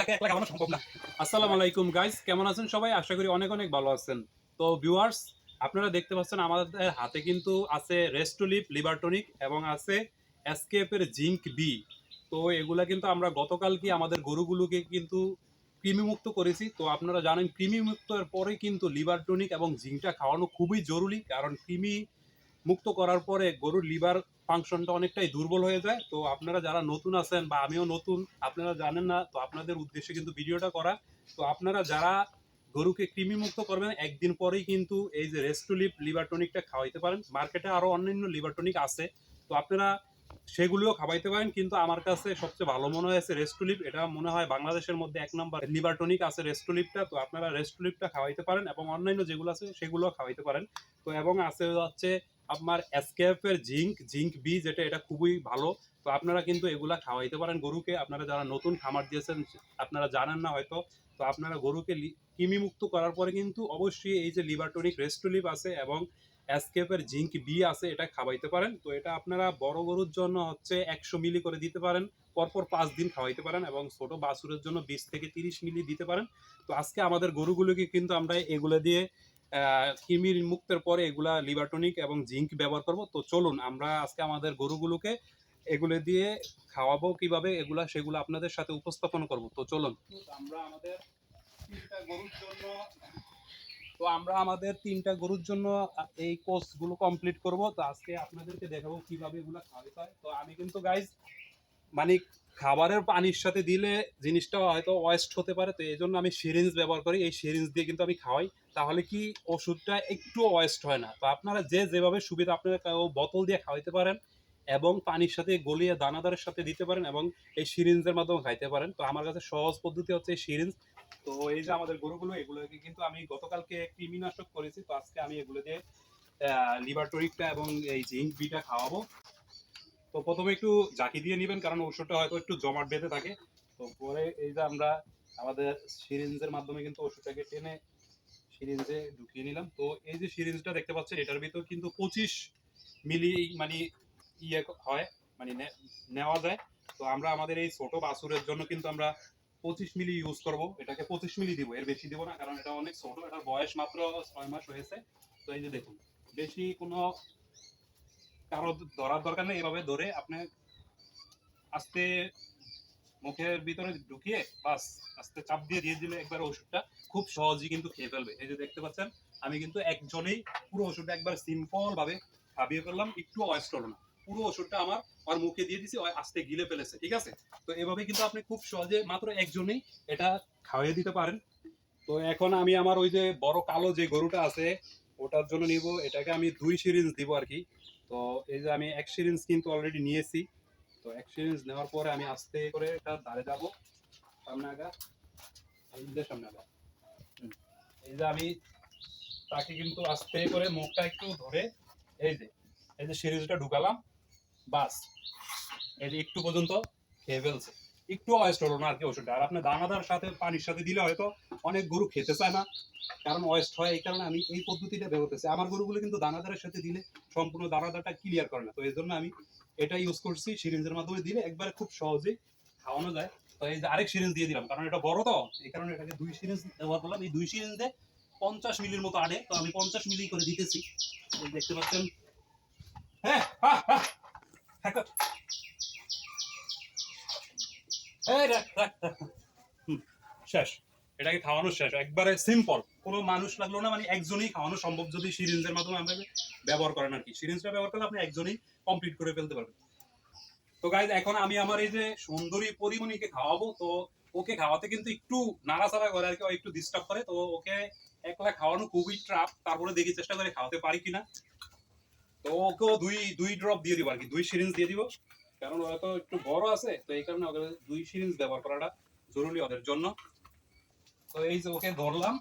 তাকে একলা খাওয়ানো সম্ভব না। আসসালামু আলাইকুম গাইস, কেমন আছেন সবাই? আশা করি অনেক অনেক ভালো আছেন। তো ভিউয়ার্স, আপনারা দেখতে পাচ্ছেন আমাদের হাতে কিন্তু আছে রেস্টোলিপ লিভারটনিক এবং আছে এসকেএফ এর জিঙ্ক বি। তো এগুলা কিন্তু আমরা গতকাল কি আমাদের গরুগুলোকে কিন্তু কৃমি মুক্ত করেছি। তো আপনারা জানেন কৃমি মুক্তের পরে কিন্তু লিভারটনিক এবং জিঙ্কটা খাওয়ানো খুবই জরুরি, কারণ কৃমি মুক্ত করার পরে গরুর লিভার ফাংশনটা অনেকটাই দুর্বল হয়ে যায়। তো আপনারা যারা নতুন আছেন বা আমিও নতুন, আপনারা জানেন না, তো আপনাদের উদ্দেশ্যে কিন্তু ভিডিওটা করা। তো আপনারা যারা গরুকে কৃমি মুক্ত করবেন একদিন পরেই কিন্তু এই যে রেস্টোলিপ লিভার টনিকটা খাওয়াইতে পারেন। মার্কেটে আরো অন্যান্য লিভার টনিক আছে, তো আপনারা সেগুলিও খাওয়াইতে পারেন, কিন্তু আমার কাছে সবচেয়ে ভালো মনে হয়েছে রেস্টোলিপ। এটা মনে হয় বাংলাদেশের মধ্যে এক নম্বর লিভার টনিক আছে রেস্টোলিপটা। তো আপনারা রেস্টোলিপটা খাওয়াইতে পারেন এবং অন্যান্য যেগুলো আছে সেগুলো খাওয়াইতে পারেন। তো এবং আছে হচ্ছে আপনার এসকেএফ এর জিঙ্ক বি, যেটা এটা খুবই ভালো। তো আপনারা কিন্তু এগুলা খাওয়াইতে পারেন গরুকে। আপনারা যারা নতুন খামার দিয়েছেন আপনারা জানেন না হয়তো। তো আপনারা গরুকে কৃমি মুক্ত করার পরে কিন্তু অবশ্যই এই যে লিভার টনিক রেস্টোলিপ আছে এবং এসকেএফ এর জিঙ্ক বি আছে, এটা খাওয়াইতে পারেন। তো এটা আপনারা বড় গরুর জন্য হচ্ছে 100 মিলি করে দিতে পারেন, পরপর 5 দিন খাওয়াইতে পারেন, এবং ছোট বাছুরের জন্য 20 থেকে 30 মিলি দিতে পারেন। তো আজকে আমাদের গরুগুলোকে কিন্তু আমরা এগুলো দিয়ে কৃমির মুক্তের পরে এগুলা লিভারটনিক এবং জিঙ্ক ব্যবহার করব। তো চলুন আমরা আজকে আমাদের গরুগুলোকে এগুলো দিয়ে খাওয়াবো কিভাবে এগুলা, সেগুলো আপনাদের সাথে উপস্থাপন করব। তো চলুন আমরা আমাদের তিনটা গরুর জন্য আমরা আমাদের তিনটা গরুর জন্য এই কোর্স গুলো কমপ্লিট করব। তো আজকে আপনাদেরকে দেখাবো কিভাবে এগুলা খাওয়াতে হয়। তো আমি কিন্তু গাইজ মানে খাবারের পানির সাথে দিলে জিনিসটা হয়তো ওয়েস্ট হতে পারে, তো এই জন্য আমি সিরিঞ্জ ব্যবহার করি। এই সিরিঞ্জ দিয়ে কিন্তু আমি খাওয়াই, তাহলে কি ওষুধটা একটু ওয়েস্ট হয় না। তো আপনারা যে যেভাবে সুবিধা, আপনারা বোতল দিয়ে খাওয়াইতে পারেন এবং পানির সাথে গলিয়ে দানাদারের সাথে দিতে পারেন এবং এই সিরিঞ্জের মাধ্যমে খাইতে পারেন। তো আমার কাছে সহজ পদ্ধতি হচ্ছে এই সিরিঞ্জ। তো এই যে আমাদের গরুগুলো, এগুলোকে কিন্তু আমি গতকালকে কৃমিনাশক করেছি। তো আজকে আমি এগুলো দিয়ে লিভার টনিকটা এবং এই জিঙ্ক বিটা খাওয়াবো। তো প্রথমে একটু জাকি দিয়ে নেবেন, কারণ ওষুধটা হয়তো একটু জমাট বেঁধে থাকে। তো পরে এই যে আমরা আমাদের সিরিঞ্জের মাধ্যমে কিন্তু ওষুধটাকে টেনে সিরিঞ্জে ঢুকিয়ে নিলাম। তো এই যে সিরিঞ্জটা দেখতে পাচ্ছেন, এটার ভিতর কিন্তু 25 মিলি মানে ইয়ে হয়, মানে নেওয়া যায়। তো আমরা আমাদের এই ছোট বাছুরের জন্য কিন্তু আমরা 25 মিলি ইউজ করব। এটাকে 25 মিলি দিব, এর বেশি দিব না, কারণ এটা অনেক ছোট, এটার বয়স মাত্র 6 মাস হয়েছে। তো এই যে দেখুন, বেশি কোনো কারো ধরার দরকার নেই। এভাবে ধরে আপনি আস্তে মুখের ভিতরে ঢুকিয়ে বাস আস্তে চাপ দিয়ে দিয়ে দিলে একবার ওষুধটা খুব সহজেই কিন্তু খেয়ে ফেলবে। এই যে দেখতে পাচ্ছেন, আমি কিন্তু একজনেই পুরো ওষুধটা একবার সিম্পল ভাবে খাবিয়ে ফেললাম, একটু ওয়েস্ট হলো না। পুরো ওষুধটা আমার মুখে দিয়ে দিছি, আস্তে গিলে ফেলেছে। ঠিক আছে, তো এভাবে কিন্তু আপনি খুব সহজে মাত্র একজনেই এটা খাওয়াই দিতে পারেন। তো এখন আমি আমার ওই যে বড় কালো যে গরুটা আছে ওটার জন্য নিব, এটাকে আমি 2 সিরিঞ্জ দিব আর কি। তো এই যে আমি 1 সিরিঞ্জ কিন্তু অলরেডি নিয়েছি। তো 1 সিরিঞ্জ নেওয়ার পরে আমি আস্তে করে এটা ধারে যাব, সামনে আগা, এই যে সামনে আগা। এই যে আমি তাকে কিন্তু আস্তে করে মুখটা একটু ধরে এই যে সিরিঞ্জটা ঢুকালাম, বাস এই যে একটু পর্যন্ত খেয়ে ফেলছে। একটু ওয়েস্ট হলো না আর কি ওষুধটা। আর আপনি দানাদার সাথে পানির সাথে দিলে হয়তো অনেক গরু খেতে চায় না, কারণ ওয়েস্ট হয়। এই কারণে আমি এই পদ্ধতিটা ব্যবহার করছি। আমার গরুগুলো কিন্তু দানাদারের সাথে দিলে সম্পূর্ণ দানাদারটা ক্লিয়ার করে না। তো এই জন্য আমি এটা ইউজ করছি, সিরিঞ্জের মাধ্যমে দিলে একবারে খুব সহজেই খাওয়ানো যায়। তো এই যে আরেক সিরিঞ্জ দিয়ে দিলাম, কারণ এটা বড়, তো এই কারণে এটাকে 2 সিরিঞ্জ ব্যবহার করলাম। এই 2 সিরিঞ্জে 50 মিলির মতো আনে, তো আমি 50 মিলি করে দিতেছি। দেখতে পাচ্ছেন। হ্যাঁ, হ্যাঁ, হ্যাঁ, হ্যাঁ, শেষ। এটাকে খাওয়ানো শেষ, একবারে সিম্পল। কোনো মানুষ লাগলো না, মানে একজনই খাওয়ানো সম্ভব যদি সিরিঞ্জের মাধ্যমে আমরা ব্যবহার করেন আর কি। সিরিঞ্জটা ব্যবহার করলে আপনি একজনই কমপ্লিট করে ফেলতে পারবেন। তো গাইজ, এখন আমি আমার এই যে সুন্দরী পরিমণিকে খাওয়াবো। তো ওকে খাওয়াতে কিন্তু একটু নাড়াচাড়া করে আর কি, একটু ডিস্টার্ব করে। তো ওকে একলা খাওয়ানো খুবই ট্রাপ, তারপরে দেখি চেষ্টা করে খাওয়াতে পারি কিনা। তো ওকেও দুই দুই ড্রপ দিয়ে দিব আর কি, 2 সিরিঞ্জ দিয়ে দিব, কারণ ওরা তো একটু বড় আছে। তো এই কারণে ওদের 2 সিরিঞ্জ ব্যবহার করাটা জরুরি ওদের জন্য। তো এই যে ওকে ধরলাম,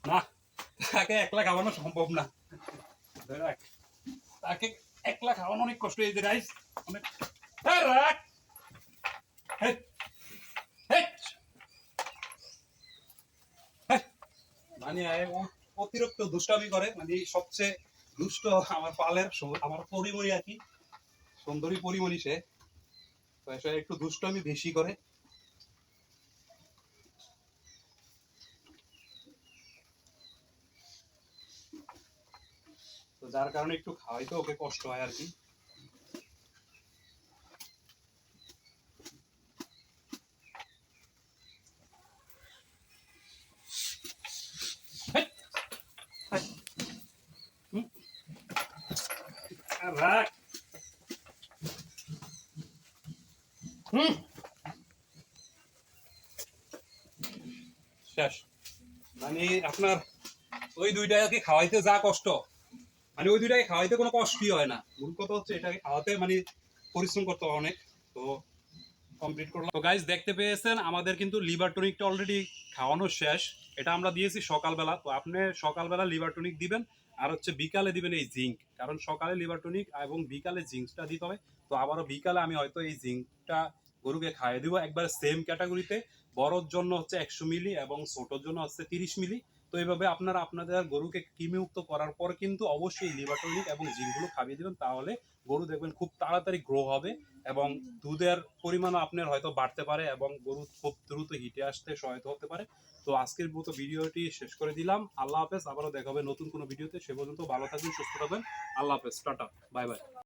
না, তাকে একলা খাওয়ানো সম্ভব না। তাকে একলা খাওয়ানো অনেক কষ্ট। এই যে গাইস, অনেক মানে অতিরিক্ত দুষ্টামি করে, মানে সবচেয়ে দুষ্ট আমার পালের আমার পরিমণি আর কি, সুন্দরী পরিমণি সে। তো সে একটু দুষ্ট আমি বেশি করে। তো যার কারণে একটু খাওয়াইতে ওকে কষ্ট হয় আর কি। রাখ। শেষ। মানে আপনার ওই দুইটাকে খাওয়াইতে যা কষ্ট, মানে ওই দুইটাকে খাওয়াইতে কোনো কষ্টই হয় না। মূল কথা হচ্ছে এটাকে খাওয়াতে মানে পরিশ্রম করতে হয় অনেক। তো কমপ্লিট করলাম। তো গাইস দেখতে পেয়েছেন আমাদের কিন্তু লিভার টনিকটা অলরেডি খাওয়ানো শেষ। এটা আমরা দিয়েছি সকালবেলা। তো আপনি সকালবেলা লিভার টনিক দিবেন, আর হচ্ছে বিকালে দিবেন এই জিঙ্ক। কারণ সকালে লিভার টনিক এবং বিকালে জিঙ্কটা দিতে হবে। তো আবারও বিকালে আমি হয়তো এই জিঙ্কটা গরুকে খাইয়ে দিব একবার সেম ক্যাটাগরিতে। বড়র জন্য হচ্ছে 100 মিলি এবং ছোটোর জন্য হচ্ছে 30 মিলি। তো এইভাবে আপনারা আপনাদের গরুকে কৃমিমুক্ত করার পর কিন্তু অবশ্যই লিভার টনিক এবং জিঙ্কগুলো খাইয়ে দিবেন, তাহলে গরু দেখবেন খুব তাড়াতাড়ি গ্রো হবে এবং দুধের পরিমাণও আপনার হয়তো বাড়তে পারে এবং গরু খুব দ্রুত হিটে আসতে সহায়তা হতে পারে। তো আজকের মতো ভিডিওটি শেষ করে দিলাম। আল্লাহ হাফেজ, আবারও দেখা হবে নতুন কোনো ভিডিওতে। সে পর্যন্ত ভালো থাকবেন, সুস্থ থাকবেন। আল্লাহ হাফেজ, টাটা, বাই বাই।